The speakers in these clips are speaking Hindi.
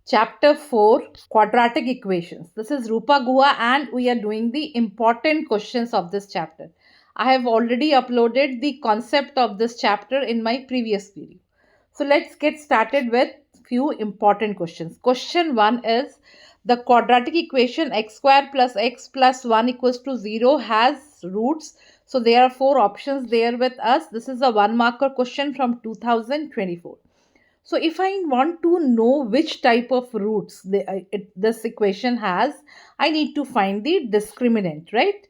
Chapter 4, Quadratic Equations. This is Rupa Guha and we are doing the important questions of this chapter. I have already uploaded the concept of this chapter in my previous video. So let's get started with few important questions. Question 1 is the quadratic equation x square plus x plus 1 equals to 0 has roots. So there are 4 options there with us. This is a 1 marker question from 2024. So if I want to know which type of roots this equation has, I need to find the discriminant, right?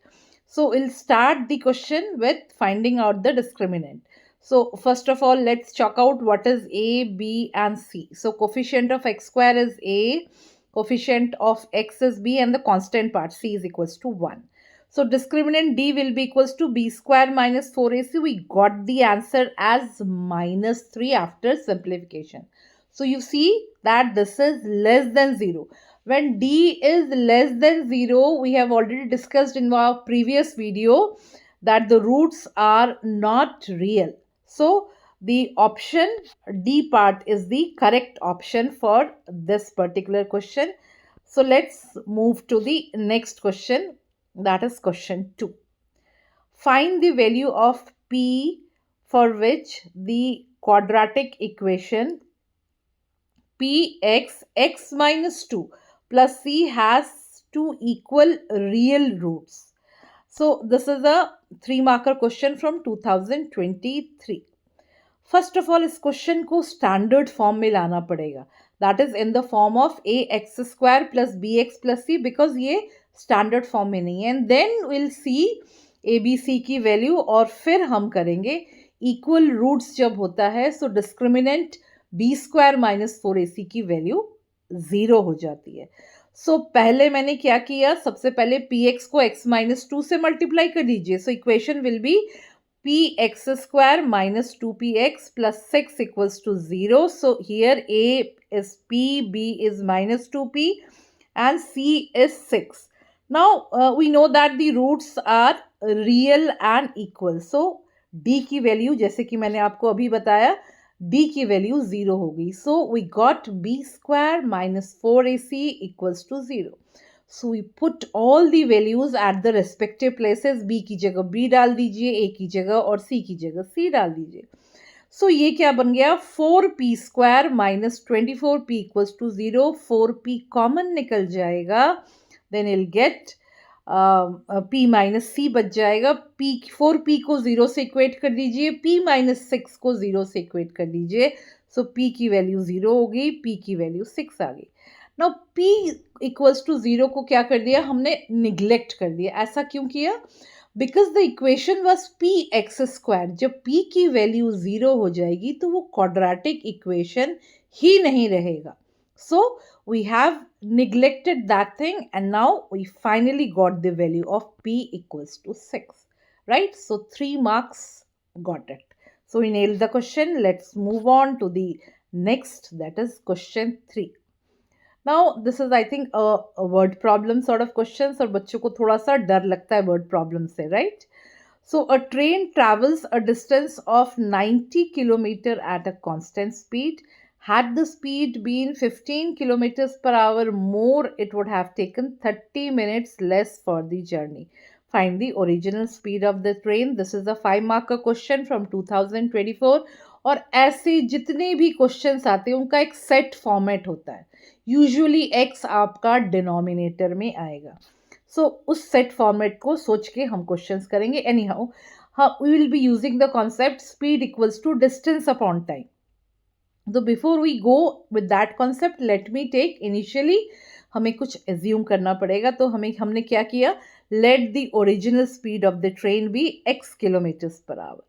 So we'll start the question with finding out the discriminant. So first of all, let's chalk out what is A, B and C. So coefficient of x square is A, coefficient of x is B and the constant part C is equals to 1. So discriminant D will be equals to B square minus 4AC. We got the answer as minus 3 after simplification. So you see that this is less than 0. When D is less than 0, we have already discussed in our previous video that the roots are not real. So the option D part is the correct option for this particular question. So let's move to the next question, that is question 2. Find the value of P for which the quadratic equation Px x minus 2 plus C has two equal real roots. So this is a 3 marker question from 2023. First of all इस क्वेश्चन को स्टैंडर्ड फॉर्म में लाना पड़ेगा, that is in the form of A x square plus B x plus C, because ये स्टैंडर्ड फॉर्म में नहीं है. And then will see A B C की वैल्यू और फिर हम करेंगे इक्वल रूट्स जब होता है. So discriminant b square minus 4ac की वैल्यू 0 हो जाती है. सो पहले मैंने क्या किया, सबसे पहले पी एक्स को एक्स माइनस 2 से मल्टीप्लाई कर दीजिए. So equation will be px square minus 2px plus 6 equals to 0. So here a is p, b is minus 2p and c is 6. Now we know that the roots are real and equal. So d की वैल्यू जैसे कि मैंने आपको अभी बताया, d की वैल्यू 0 होगी. So we got b square minus 4ac equals to 0. So we put all the values at the respective places. B की जगह बी डाल दीजिए, ए की जगह और सी की जगह सी डाल दीजिए. सो ये क्या बन गया, 4p square minus 24p equals to 0. 4p common निकल जाएगा, then will get p minus c बच जाएगा. p 4p को 0 से इक्वेट कर दीजिए, p माइनस 6 को 0 से इक्वेट कर दीजिए. सो p की वैल्यू 0 हो गई, p की वैल्यू 6 आ गई. नाउ p इक्वल्स टू 0 को क्या कर दिया हमने, निग्लेक्ट कर दिया. ऐसा क्यों किया, because the equation was P x square. जब p की वैल्यू 0 हो जाएगी तो वो क्वाड्रेटिक इक्वेशन ही नहीं रहेगा. सो we have neglected that thing and now we finally got the value of p equals to 6, right? So 3 marks got it. So we nailed the question. Let's move on to the next, that is question 3. Now this is I think a word problem sort of questions, और बच्चों को थोड़ा सा डर लगता है word problem से, right? So a train travels a distance of 90 kilometer at a constant speed. Had the speed been 15 kilometers per hour more, it would have taken 30 minutes less for the journey. Find the original speed of the train. This is a 5 marker question from 2024. और ऐसे जितने भी क्वेश्चंस आते हैं उनका एक सेट फॉर्मेट होता है. यूजुअली x आपका डिनोमिनेटर में आएगा. सो उस सेट फॉर्मेट को सोच के हम क्वेश्चंस करेंगे. Anyhow we will be using the concept speed equals to distance upon time. तो before we go with that concept, let me take initially हमें कुछ एज्यूम करना पड़ेगा. तो हमने क्या किया, let the original speed of the train be x kilometres per hour.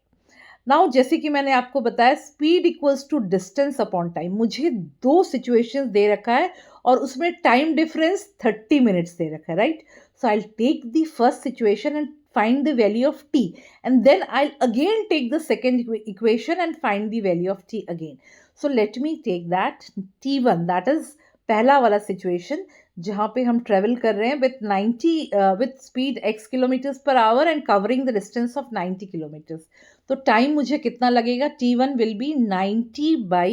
Now जैसे कि मैंने आपको बताया, speed equals to distance upon time. मुझे 2 सिचुएशंस दे रखा है और उसमें टाइम डिफरेंस 30 मिनट्स दे रखा है, right? So I take the first situation and find the value of t, and then I'll again take the second equation and find the value of t again. So let me take that t1, that is पहला वाला सिचुएशन जहाँ पे हम ट्रेवल कर रहे हैं with speed x kilometres per our and covering the distance of 90 kilometres. तो टाइम मुझे कितना लगेगा, t1 will be 90 by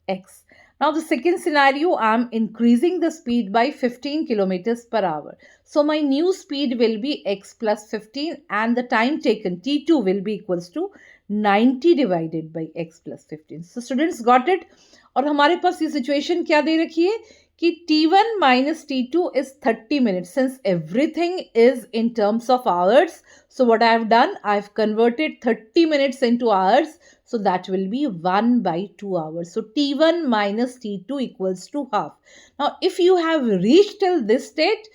x. Now the second scenario, I'm increasing the speed by 15 kilometers per hour. So my new speed will be x plus 15 and the time taken t2 will be equals to 90 divided by x plus 15. So students got it. और हमारे पास ये सिचुएशन क्या दे रखी है कि t1 minus t2 is 30 minutes. Since everything is in terms of hours, so what I have done, I've converted 30 minutes into hours. So that will be 1 by 2 hours. So t1 minus t2 equals to half. Now if you have reached till this state,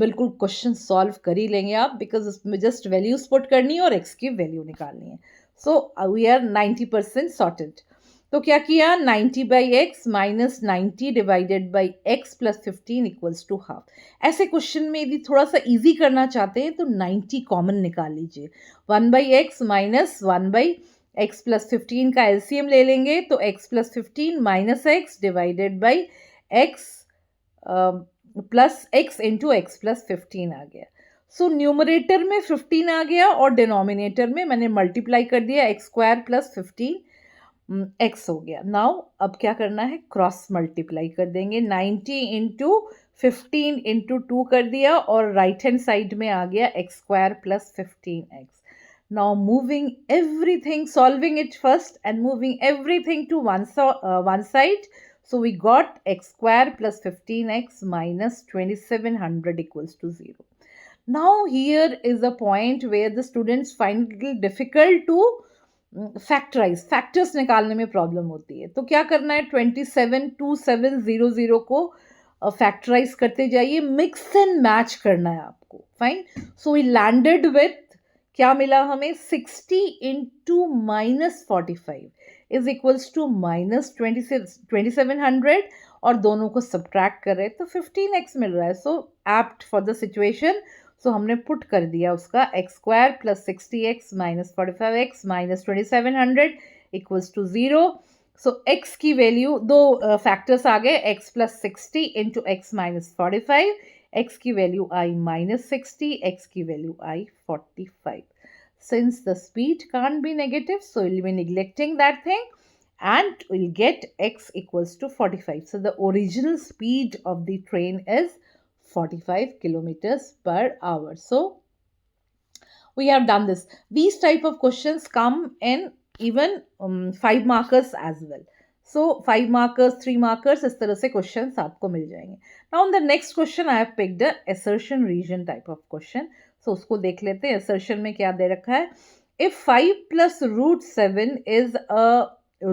बिल्कुल क्वेश्चन सॉल्व कर ही लेंगे आप, बिकॉज उसमें जस्ट वैल्यूज पुट करनी है और एक्स की वैल्यू निकालनी है. So we are 90% sorted. तो क्या किया, 90 by X minus 90 divided by X plus 15 equals to half. ऐसे क्वेश्चन में यदि थोड़ा सा इजी करना चाहते हैं तो 90 कॉमन निकाल लीजिए. 1 by X minus 1 by X plus 15 का एलसीएम ले लेंगे तो x plus 15 minus x divided by X plus x into x plus 15 आ गया. सो न्यूमरेटर में 15 आ गया और डिनोमिनेटर में मैंने मल्टीप्लाई कर दिया एक्स स्क्वायर प्लस 15 एक्स हो गया. नाउ अब क्या करना है, क्रॉस मल्टीप्लाई कर देंगे. 90 इंटू 15 इंटू 2 कर दिया और राइट हैंड साइड में आ गया x square plus 15 x. Now moving everything, solving it first and moving everything to one side. So we got x square plus 15x minus 2700 equals to 0. Now here is a point where the students find it little difficult to factorize. Factors निकालने में problem होती है. तो क्या करना है, 272700 को factorize करते जाइए, mix and match करना है आपको. Fine. So we landed with क्या मिला हमें, 60 into minus 45 is equals to minus 2700 और दोनों को सब्ट्रैक्ट कर रहे तो 15x मिल रहा है. So apt for the situation. So हमने पुट कर दिया उसका X square plus 60x minus 45x minus 2700 equals to 0. So x की वैल्यू, दो फैक्टर्स आ गए, x plus 60 into x minus 45, x की वैल्यू आई माइनस 60, x की वैल्यू आई 45. Since the speed can't be negative, so we'll be neglecting that thing and we'll get x equals to 45. So the original speed of the train is 45 kilometers per hour. So we have done this. These type of questions come in even 5 markers as well. So 5 markers, 3 markers, इस तरह से questions आपको मिल जाएंगे. Now on the next question I have picked a assertion region type of question. So उसको देख लेते हैं. assertion में क्या दे रखा है, if 5 plus root 7 is a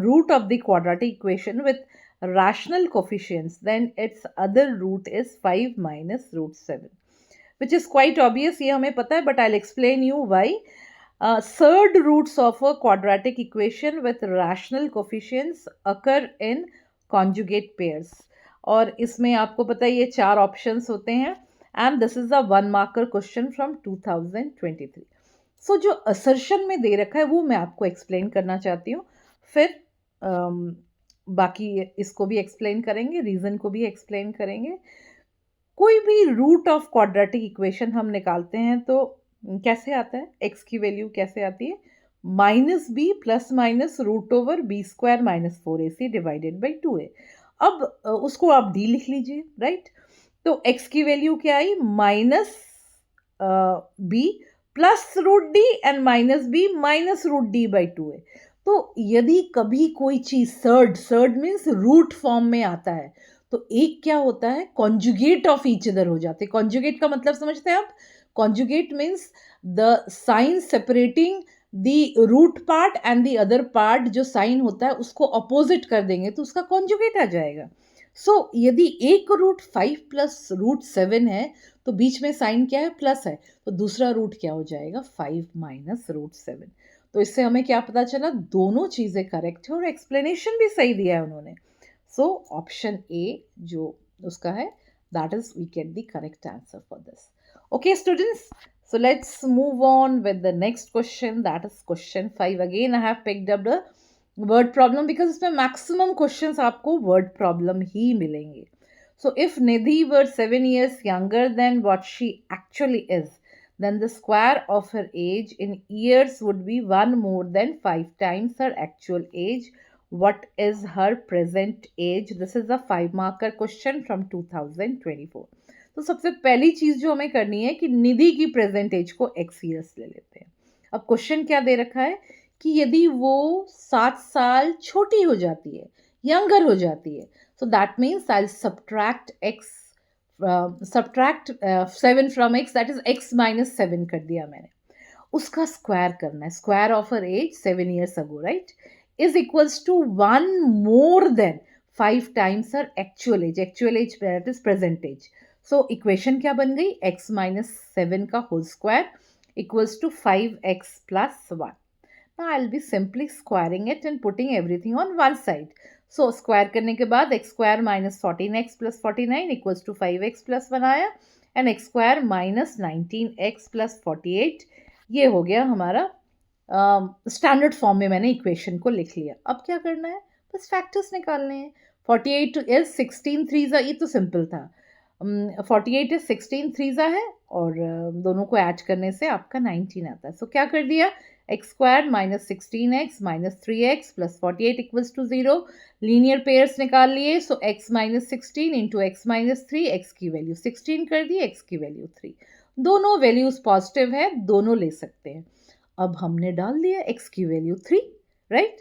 root of the quadratic equation with rational coefficients, then its other root is 5 minus root 7, which is quite obvious. ये हमें पता है, but I'll explain you why. Third roots of a quadratic equation with rational coefficients occur in conjugate pairs. और इसमें आपको पता है ये 4 ऑप्शंस होते हैं. And this is a 1 marker question from 2023. So जो assertion में दे रखा है वो मैं आपको explain करना चाहती हूँ. फिर बाकी इसको भी explain करेंगे, reason को भी explain करेंगे. कोई भी रूट ऑफ क्वाड्रेटिक इक्वेशन हम निकालते हैं तो कैसे आता है, x की वैल्यू कैसे आती है, minus B plus minus root over B square minus 4ac divided by 2a. अब उसको आप d लिख लीजिए, राइट. तो x की वैल्यू क्या आई, minus b plus root d and minus b minus root d by 2a. तो यदि कभी कोई चीज सर्ड मीन्स रूट फॉर्म में आता है तो एक क्या होता है, कॉन्जुगेट ऑफ ईच अदर हो जाते हैं. कॉन्जुगेट का मतलब समझते हैं आप, conjugate means the sign separating the root part and the other part, जो साइन होता है उसको अपोजिट कर देंगे तो उसका कॉन्जुगेट आ जाएगा. सो यदि एक रूट 5 प्लस रूट 7 है तो बीच में साइन क्या है, प्लस है, तो दूसरा रूट क्या हो जाएगा, 5 माइनस रूट 7. तो इससे हमें क्या पता चला, दोनों चीज़ें करेक्ट है और एक्सप्लेनेशन भी सही दिया है उन्होंने. So option A जो उसका है, that is we get the correct answer for this. Okay students, so let's move on with the next question, that is question 5. Again I have picked up the word problem because इसमें maximum questions आपको word problem ही मिलेंगे. So if Nidhi were 7 years younger than what she actually is, then the square of her age in years would be 1 more than 5 times her actual age. what is her present age? This is a 5 marker question from 2024. तो सबसे पहली चीज जो हमें करनी है कि निधि की प्रेजेंट एज को x ईयर्स ले लेते हैं. अब क्वेश्चन क्या दे रखा है कि यदि वो 7 साल छोटी हो जाती है, यंगर हो जाती है, so that means I'll subtract 7 from x, that is x minus 7 कर दिया मैंने. उसका स्क्वायर करना है. Square of her age 7 years ago, right, is equals to 1 more than 5 times her actual age. Actual age that is present age. So equation क्या बन गई? x minus 7 का whole square equals to 5x plus 1. Now I'll be simply squaring it and putting everything on one side. So square करने के बाद x square minus 14x plus 49 equals to 5x plus 1 आया, and x square minus 19x plus 48, ये हो गया हमारा स्टैंडर्ड फॉर्म में मैंने इक्वेशन को लिख लिया. अब क्या करना है? बस फैक्टर्स निकालने हैं. 48 इज 16 3 ये तो सिंपल था. 48 इज 16 3 है और दोनों को ऐड करने से आपका 19 आता है. सो क्या कर दिया? X square minus 16x minus 3x plus 48 equals to 0. Linear pairs निकाल लिए. So x minus 16 into x minus 3, x की वैल्यू 16 कर दी, एक्स की वैल्यू 3. दोनों वैल्यूज पॉजिटिव है, दोनों ले सकते हैं. अब हमने डाल दिया x की वैल्यू 3, राइट.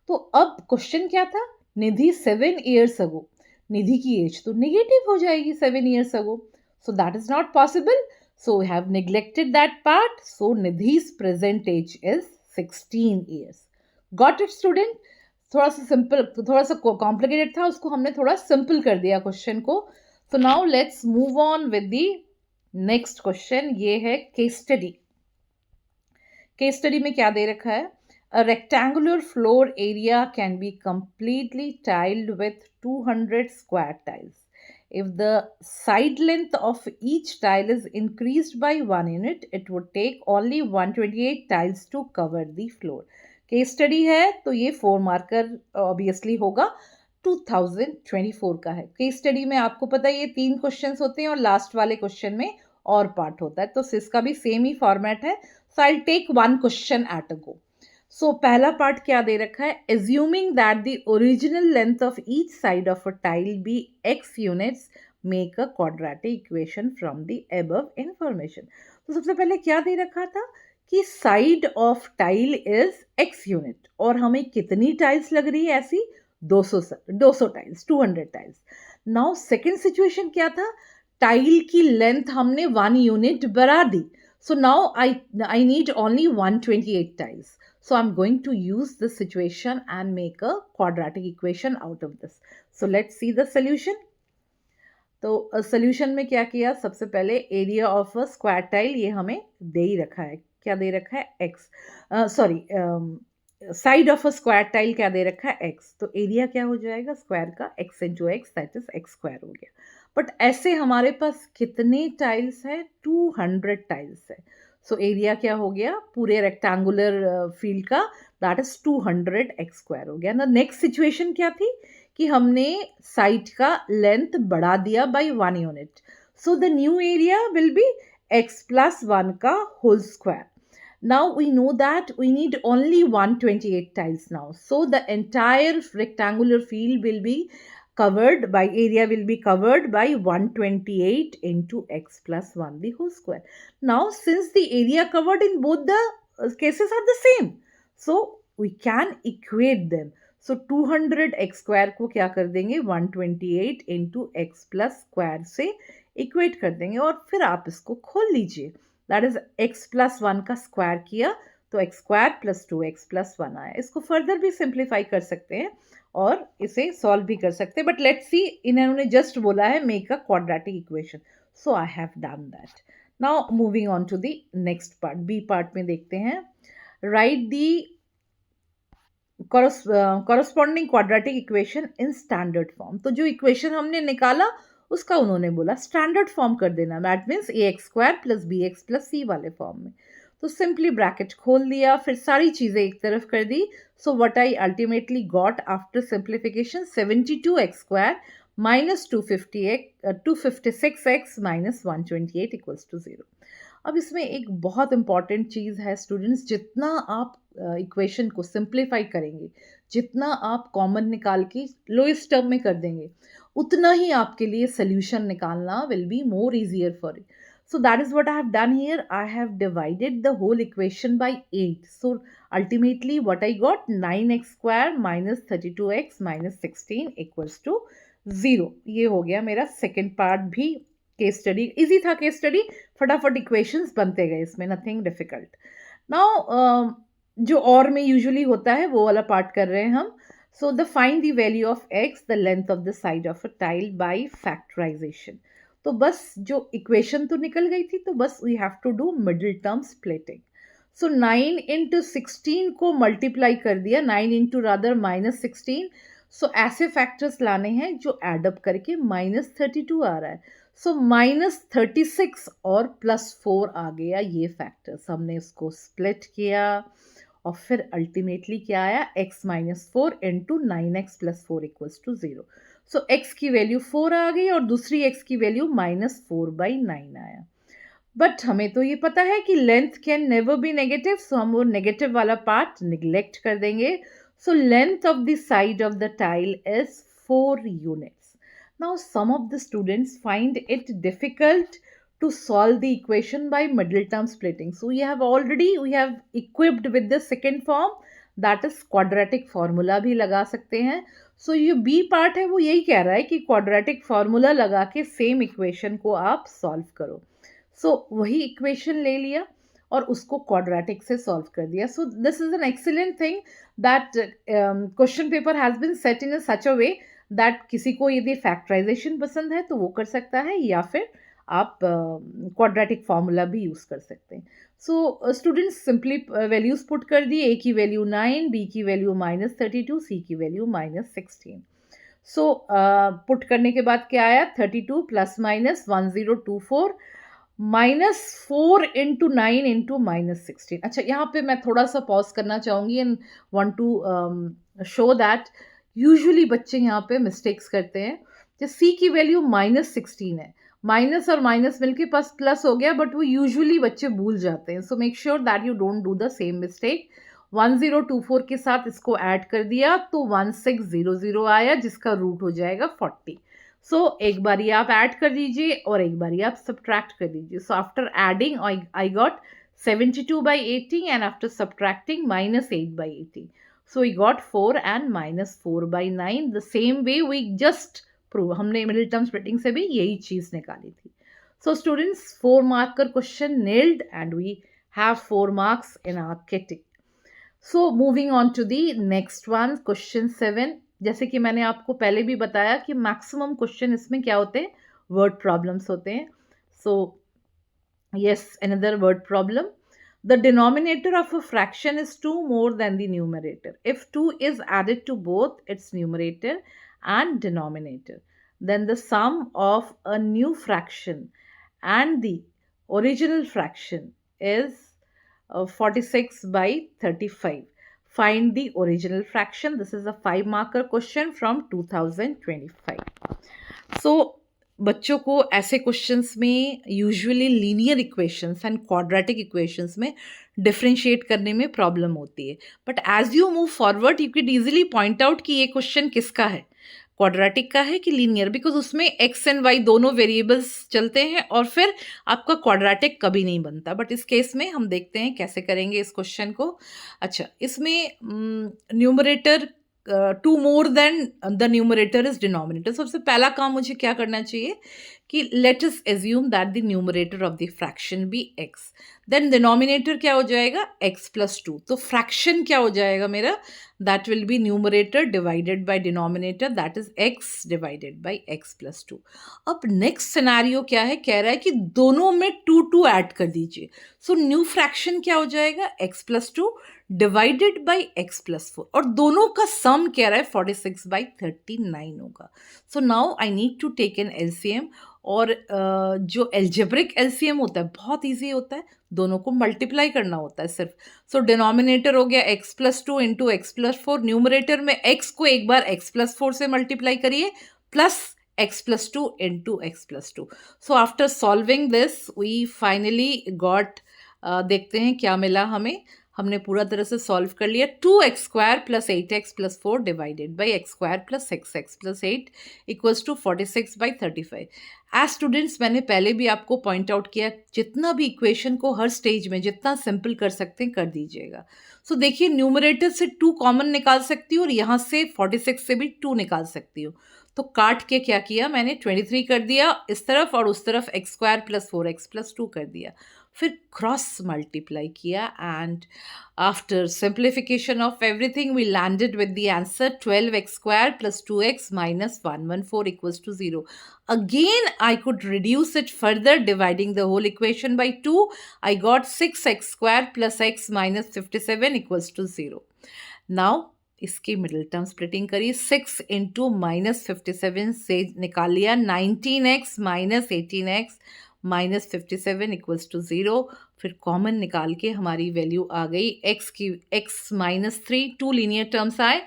तो अब क्वेश्चन क्या था? निधि 7 years ago. निधि की एज तो नेगेटिव हो जाएगी 7 years ago. So that is not possible. So we have neglected that part. So Nidhi's present age is 16 years. Got it, student? थोड़ा सा सिंपल, थोड़ा सा कॉम्प्लिकेटेड था, उसको हमने थोड़ा सिंपल कर दिया क्वेश्चन को. So now let's move on with the next question. ये है केस स्टडी. केस स्टडी में क्या दे रखा है? A rectangular floor area can be completely tiled with 200 square tiles. If the side length of each tile is increased by 1 unit, it would take only 128 tiles to cover the floor. Case study है तो ये 4 मार्कर ऑब्वियसली होगा. 2024 का है. केस स्टडी में आपको पता है ये 3 क्वेश्चंस होते हैं और लास्ट वाले क्वेश्चन में और पार्ट होता है. तो इसका भी सेम ही फॉर्मेट है. So I'll take one question at a go. So पहला पार्ट क्या दे रखा है? Assuming that the original length of each side of a tile be x units, make a quadratic equation from the above information. तो सबसे पहले क्या दे रखा था कि side of tile is x unit और हमें कितनी टाइल्स लग रही है? ऐसी 200 tiles, 200 tiles. Now second situation क्या था? टाइल की लेंथ हमने 1 यूनिट बढ़ा दी. So now I need only 128 tiles. So I'm going to use this situation and make a quadratic equation out of this. So let's see the solution. तो solution में क्या किया? सबसे पहले area of a square tile ये हमें दे ही रखा है. क्या दे रखा है? x. Side of a square tile क्या दे रखा है? x. तो एरिया क्या हो जाएगा स्क्वायर का? x into x, that is x square हो गया. बट ऐसे हमारे पास कितने टाइल्स है? 200 टाइल्स है. सो एरिया क्या हो गया पूरे रेक्टेंगुलर फील्ड का? दैट इज 200 एक्स स्क्वायर हो गया ना. नेक्स्ट सिचुएशन क्या थी कि हमने साइड का लेंथ बढ़ा दिया by 1 unit. So the new area will be x plus 1 का whole square. Now we know that we need only 128 tiles now. So the entire rectangular field will be covered by, area will be covered by 128 into x plus 1 the whole square. Now since the area covered in both the cases are the same, so we can equate them. So 200 x square को क्या कर देंगे? 128 into x plus square से equate कर देंगे और फिर आप इसको खोल लीजिए. दैट इज x प्लस 1 का स्क्वायर किया तो x square plus 2x plus 1 आया. इसको फर्दर भी सिंप्लीफाई कर सकते हैं और इसे सॉल्व भी कर सकते हैं. बट लेट्स सी, इन्होंने जस्ट बोला है make a quadratic equation. So I have done that. Now moving on to the next part. B part में देखते हैं. Write the corresponding quadratic equation in standard form. तो जो इक्वेशन हमने निकाला उसका उन्होंने बोला स्टैंडर्ड फॉर्म कर देना. That means a x square plus B x plus c वाले फॉर्म में. तो सिंपली ब्रैकेट खोल दिया, फिर सारी चीज़ें एक तरफ कर दी. So what I ultimately got after simplification 72 x square minus 256 x minus 128 equals to 0. अब इसमें एक बहुत इंपॉर्टेंट चीज़ है स्टूडेंट्स, जितना आप इक्वेशन को सिंप्लीफाई करेंगे, जितना आप कॉमन निकाल के लोएस्ट टर्म में कर देंगे उतना ही आपके लिए सोल्यूशन निकालना will be more easier for you. So that is what I have done here. I have divided the whole equation by 8. So ultimately what I got, 9x square minus 32x minus 16 equals to 0. ये हो गया मेरा सेकेंड पार्ट भी. केस स्टडी इजी था. केस स्टडी फटाफट इक्वेशंस बनते गए इसमें, नथिंग डिफिकल्ट. नाउ जो और में यूजुअली होता है वो वाला पार्ट कर रहे हैं हम. So the find the value of x, the length of the side of a tile by factorisation. तो बस जो इक्वेशन तो निकल गई थी, तो बस we have to do middle term splitting. So 9 into 16 को मल्टीप्लाई कर दिया, 9 इंटू रादर माइनस 16. सो ऐसे फैक्टर्स लाने हैं जो एडअप करके माइनस 32 आ रहा है. सो माइनस 36 और प्लस 4 आ गया. ये फैक्टर्स हमने इसको स्प्लिट किया और फिर अल्टीमेटली क्या आया, x minus 4 into 9x plus 4 equals to 0. So x की वैल्यू 4 आ गई और दूसरी x की वैल्यू माइनस 4/9 आया. बट हमें तो ये पता है कि length can never be negative, so हम वो नेगेटिव वाला पार्ट निग्लेक्ट कर देंगे. So length of the side of the tile is 4 units. Now some of the students find it difficult to solve the equation by middle term splitting. So we have equipped with the second form, that is quadratic formula भी लगा सकते हैं. So ये B part है वो यही कह रहा है कि quadratic formula लगा के same equation को आप solve करो. So वही equation ले लिया और उसको quadratic से solve कर दिया. So this is an excellent thing that question paper has been set in a such a way that किसी को यदि factorization पसंद है तो वो कर सकता है, या फिर आप क्वाड्रेटिक फार्मूला भी यूज़ कर सकते हैं. So students simply values put कर दिए. ए की वैल्यू 9, बी की वैल्यू माइनस 32, सी की वैल्यू माइनस 16. सो पुट करने के बाद क्या आया, 32 plus minus 1024 minus 4 into 9 into minus 16. अच्छा, यहाँ पे मैं थोड़ा सा पॉज करना चाहूँगी and want to show that usually बच्चे यहाँ पे मिस्टेक्स करते हैं. जैसे सी की वैल्यू माइनस 16 है, माइनस और माइनस मिलके पास प्लस हो गया, बट वो यूजुअली बच्चे भूल जाते हैं. So make sure that you don't do the same mistake. 1024 के साथ इसको ऐड कर दिया तो 1600 आया, जिसका रूट हो जाएगा 40. सो एक बारी आप ऐड कर दीजिए और एक बारी आप सब्ट्रैक्ट कर दीजिए. So after adding I got 72/80 and after subtracting minus 8/80. So we got 4 and minus 4/9. The same way we just prove, हमने मिडिल टर्म स्प्लिटिंग से भी यही चीज निकाली थी. So students, 4 marker question nailed and we have 4 marks in our kitty. So moving on to the next one, question 7. जैसे कि मैंने आपको पहले भी बताया कि मैक्सिमम क्वेश्चन इसमें क्या होते हैं, वर्ड प्रॉब्लम्स होते हैं. सो yes, another word problem. The denominator of a fraction is 2 more than the numerator. If 2 is added to both its numerator and denominator, then the sum of a new fraction and the original fraction is 46/35. Find the original fraction. This is a 5 marker question from 2025. So बच्चों को ऐसे क्वेश्चंस में usually linear equations and quadratic equations में डिफरेंशिएट करने में प्रॉब्लम होती है. But as you move forward you can easily point out कि ये क्वेश्चन किसका है, क्वाड्रेटिक का है कि लीनियर, बिकॉज उसमें एक्स एंड वाई दोनों वेरिएबल्स चलते हैं और फिर आपका क्वाड्रेटिक कभी नहीं बनता. बट इस केस में हम देखते हैं कैसे करेंगे इस क्वेश्चन को. अच्छा, इसमें numerator 2 more than the numerator is denominator. सबसे पहला काम मुझे क्या करना चाहिए कि let us assume that the numerator of the fraction be x, then denominator क्या हो जाएगा, x प्लस 2. तो फ्रैक्शन क्या हो जाएगा मेरा, that will be numerator divided by denominator, that is x divided by x plus 2. अब नेक्स्ट सिनेरियो क्या है, कह रहा है कि दोनों में 2 ऐड कर दीजिए. सो न्यू फ्रैक्शन क्या हो जाएगा, x plus 2 divided by x plus 4, और दोनों का सम कह रहा है 46/39 होगा. So now I need to take an LCM, और जो एल्जेब्रिक एलसीएम होता है बहुत इजी होता है, दोनों को मल्टीप्लाई करना होता है सिर्फ. सो डिनोमिनेटर हो गया x plus 2 into x plus 4, numerator में x को एक बार x प्लस 4 से मल्टीप्लाई करिए plus x plus 2 into x plus 2. So after solving this we finally got, देखते हैं क्या मिला हमें. हमने पूरा तरह से सॉल्व कर लिया। 2x² + 8x + 4 divided by x² + 6x + 8 equals to 46/35। As students मैंने पहले भी आपको पॉइंट आउट किया, जितना भी इक्वेशन को हर स्टेज में जितना सिंपल कर सकते हैं कर दीजिएगा। सो देखिए, न्यूमरेटर से 2 कॉमन निकाल सकती हूँ और यहाँ से 46 से भी 2 निकाल सकती हूँ। तो काट के क्या किया मैंने, 23 कर दिया इस तरफ और उस तरफ x² + 4x + 2 कर दिया। फिर क्रॉस मल्टीप्लाई किया and after simplification of everything we landed with the answer 12x² + 2x - 114 equals to 0. Again, I could reduce it further, dividing the whole equation by 2. I got 6x² + x - 57 equals to 0. Now, इसकी मिडिल टर्म स्प्लिटिंग करी, 6 इंटू -57 से निकाल लिया 19x - 18x - 57 इक्वल्स टू 0। फिर कॉमन निकाल के हमारी वैल्यू आ गई x की, x - 3, 2 लीनियर टर्म्स आए,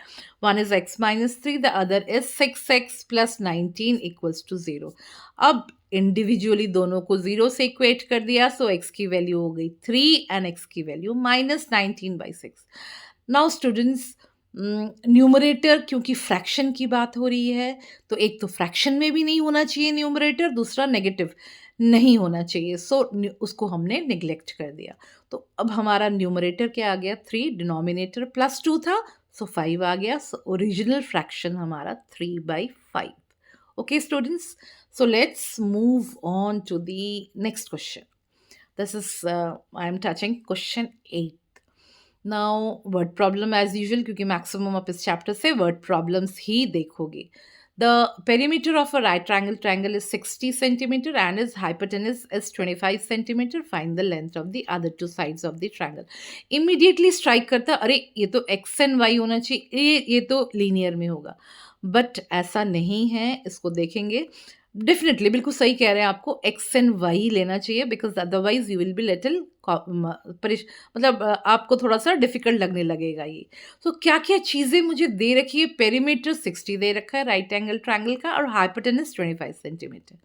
one is x - 3, the other is 6x + 19 equals to 0। अब इंडिविजुअली दोनों को 0 से इक्वेट कर दिया, सो x की वैल्यू हो गई 3 एंड x की वैल्यू -19/6। नाउ स्टूडेंट्स, न्यूमरेटर क्योंकि फ्रैक्शन की बात हो रही है, तो एक तो फ्रैक्शन में भी नहीं होना चाहिए न्यूमरेटर, दूसरा नेगेटिव नहीं होना चाहिए, सो उसको हमने निगलेक्ट कर दिया। तो अब हमारा न्यूमरेटर क्या आ गया 3, डिनोमिनेटर +2 था, सो 5 आ गया। सो ओरिजिनल फ्रैक्शन हमारा 3/5। Okay students, so let's move on to the next question. This is I am touching question 8। Now word problem as usual, क्योंकि मैक्सिमम आप इस चैप्टर से वर्ड प्रॉब्लम्स ही देखोगे। The perimeter of a right triangle is 60 centimeter and its hypotenuse is 25 centimeter. Find the length of the other two sides of the triangle. Immediately strike करता, अरे ये तो x and y होना चाहिए, ये तो लीनियर में होगा, बट ऐसा नहीं है। इसको देखेंगे, डेफिनेटली बिल्कुल सही कह रहे हैं, आपको x एंड y लेना चाहिए, because otherwise you will be little मतलब आपको थोड़ा सा डिफिकल्ट लगने लगेगा ये। तो क्या क्या चीज़ें मुझे दे रखी है, पेरीमीटर 60 दे रखा है राइट एंगल ट्रायंगल का, और हाइपोटेनस 25 सेंटीमीटर।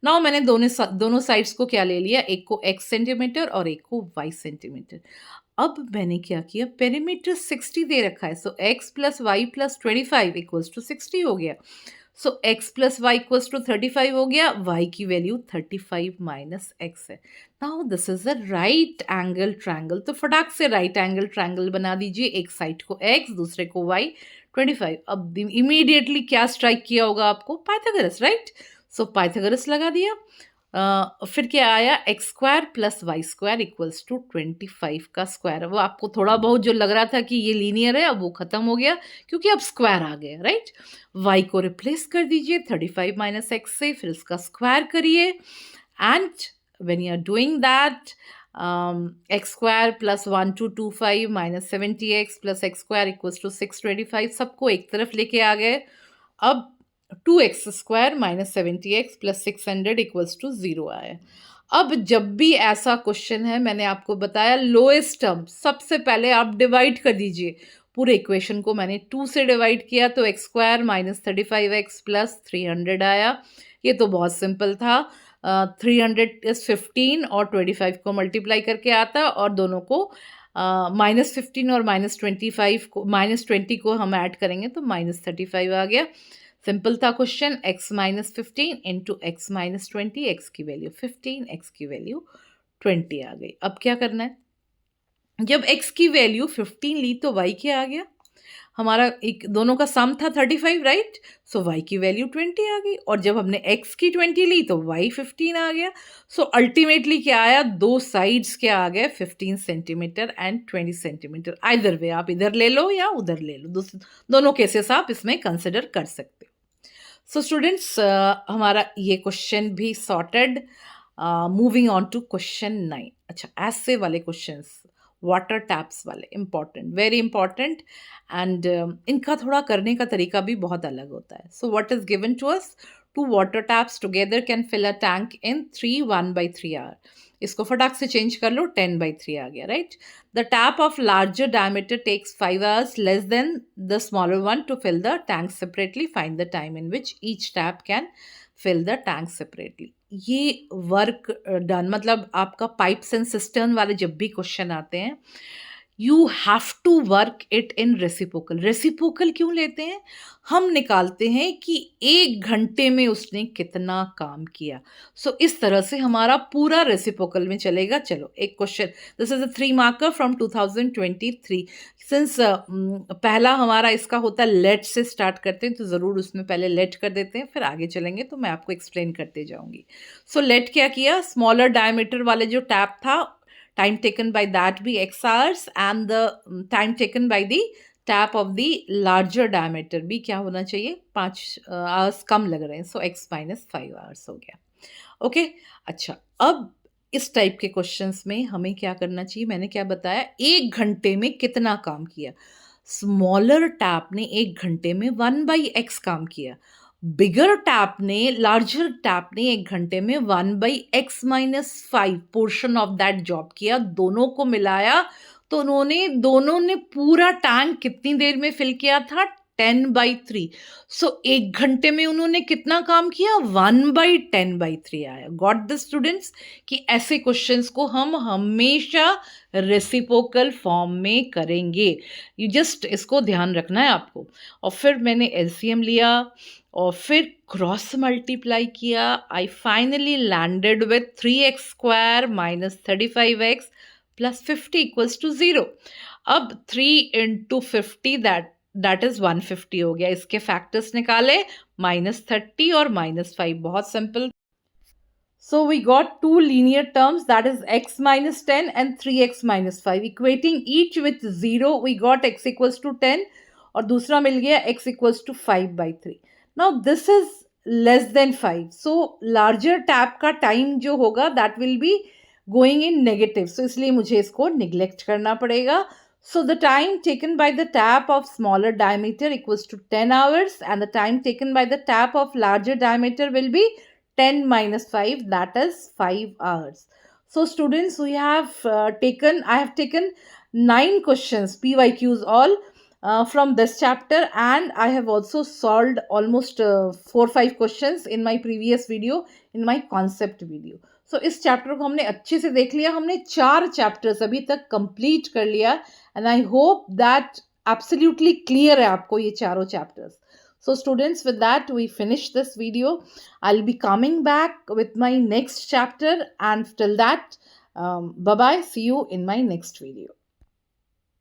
नाउ मैंने दोनों साइड्स को क्या ले लिया, एक को x सेंटीमीटर और एक को y सेंटीमीटर। अब मैंने क्या किया, पेरीमीटर 60 दे रखा है, सो x + y + 25 इक्वल्स टू 60 हो गया। सो x + y इक्वल्स टू 35 हो गया, y की वैल्यू 35 - x है। Now this is a right angle triangle, तो फटाक से राइट एंगल ट्रायंगल बना दीजिए, एक साइड को x दूसरे को y, 25। अब इमीडिएटली क्या स्ट्राइक किया होगा आपको, पाइथागोरस, राइट? सो पाइथागोरस लगा दिया। फिर क्या आया, x² + y² इक्वल्स टू 25 का स्क्वायर। वो आपको थोड़ा बहुत जो लग रहा था कि ये लीनियर है, अब वो खत्म हो गया क्योंकि अब स्क्वायर आ गया, राइट? y को रिप्लेस कर दीजिए 35 - x से, फिर इसका स्क्वायर करिए and when you are doing that, x² + 1225 - 70x + x² equals to 625, सबको एक तरफ लेके आ गए। अब 2x² - 70x + 600 इक्वल्स टू 0 आया। अब जब भी ऐसा क्वेश्चन है, मैंने आपको बताया लोएस्ट टर्म सबसे पहले आप डिवाइड कर दीजिए। पूरे इक्वेशन को मैंने 2 से डिवाइड किया, तो x² - 35x + 300 आया। ये तो बहुत सिंपल था। 300 इज 15 और 25 को मल्टीप्लाई करके आता, और दोनों को -15 और -25 को, -20 को हम ऐड करेंगे तो -35 आ गया। सिंपल था question, x - 15 into x - 20, x की वैल्यू 15, x की वैल्यू 20 आ गई। अब क्या करना है, जब x की वैल्यू 15 ली तो y क्या आ गया, हमारा एक दोनों का सम था 35, राइट? सो y की वैल्यू 20 आ गई, और जब हमने x की 20 ली तो y 15 आ गया। सो अल्टीमेटली क्या आया, दो साइड्स क्या आ गए, 15 centimetre and 20 centimetre. Either way आप इधर ले लो या उधर ले लो, दोनों केसेस आप इसमें कंसिडर कर सकते हो। सो स्टूडेंट्स, हमारा ये क्वेश्चन भी sorted. Moving on to question 9। अच्छा, ऐसे वाले क्वेश्चंस, वाटर टैप्स वाले, इंपॉर्टेंट, वेरी इंपॉर्टेंट, एंड इनका थोड़ा करने का तरीका भी बहुत अलग होता है। So what is given to us, 2 water taps together can fill a tank in 3 1/3 hour. इसको फटाक से चेंज कर लो, 10/3 आ गया, right? The tap of larger diameter takes 5 hours less than the smaller one to fill the tank separately. Find the time in which each tap can fill the tank separately. ये वर्क डन, मतलब आपका पाइप्स एंड सिस्टर्न वाले जब भी क्वेश्चन आते हैं, you have to work it in reciprocal. Reciprocal क्यों लेते हैं? हम निकालते हैं कि 1 घंटे में उसने कितना काम किया। इस तरह से हमारा पूरा रेसिप्रोकल में चलेगा। चलो एक question, this is a 3 marker from 2023। Since पहला हमारा इसका होता है लेट से स्टार्ट करते हैं, तो ज़रूर उसमें पहले लेट कर देते हैं, फिर आगे चलेंगे तो मैं आपको एक्सप्लेन करते जाऊंगी। लेट क्या किया, स्मॉलर डायमीटर वाले जो टैप था, time taken by that be x hours and the time taken by the tap of the larger diameter भी क्या होना चाहिए, 5 hours कम लग रहे हैं, सो x minus 5 hours हो गया। ओके अच्छा, अब इस टाइप के क्वेश्चंस में हमें क्या करना चाहिए, मैंने क्या बताया, 1 घंटे में कितना काम किया। स्मॉलर टैप ने 1 घंटे में 1/x काम किया, बिगर टैप ने, लार्जर टैप ने 1 घंटे में 1/x-5 portion of that job किया। दोनों को मिलाया तो उन्होंने, दोनों ने पूरा टैंक कितनी देर में फिल किया था, 10/3। 1 घंटे में उन्होंने कितना काम किया, 1/10/3 आया। गॉट द स्टूडेंट्स, कि ऐसे क्वेश्चंस को हम हमेशा रेसिप्रोकल फॉर्म में करेंगे। यू जस्ट इसको ध्यान रखना है आपको। और फिर मैंने एलसीएम लिया और फिर क्रॉस मल्टीप्लाई किया। I finally landed with 3x² minus 35x plus 50 equals to 0। अब 3 इंटू 50 दैट इज 150 हो गया। इसके फैक्टर्स निकाले, -30 और -5, बहुत simple. So we got two linear terms, that is x minus 10 and 3x minus 5. Equating each with 0, we got x equals to 10 और दूसरा मिल गया x equals to 5/3. Now this is less than 5. So larger tap का time जो होगा that will be going in negative. So इसलिए मुझे इसको neglect करना पड़ेगा. So the time taken by the tap of smaller diameter equals to 10 hours and the time taken by the tap of larger diameter will be 10 minus 5, that is 5 hours. So students, we have I have taken 9 questions, PYQs all from this chapter, and I have also solved almost 4-5 questions in my previous video, in my concept video. So इस चैप्टर को हमने अच्छे से देख लिया, हमने 4 चैप्टर्स अभी तक कंप्लीट कर लिया, and I hope that absolutely clear है आपको ये चारों chapters. So students, with that we finish this video. I'll be coming back with my next chapter, and till that, bye bye, see you in my next video.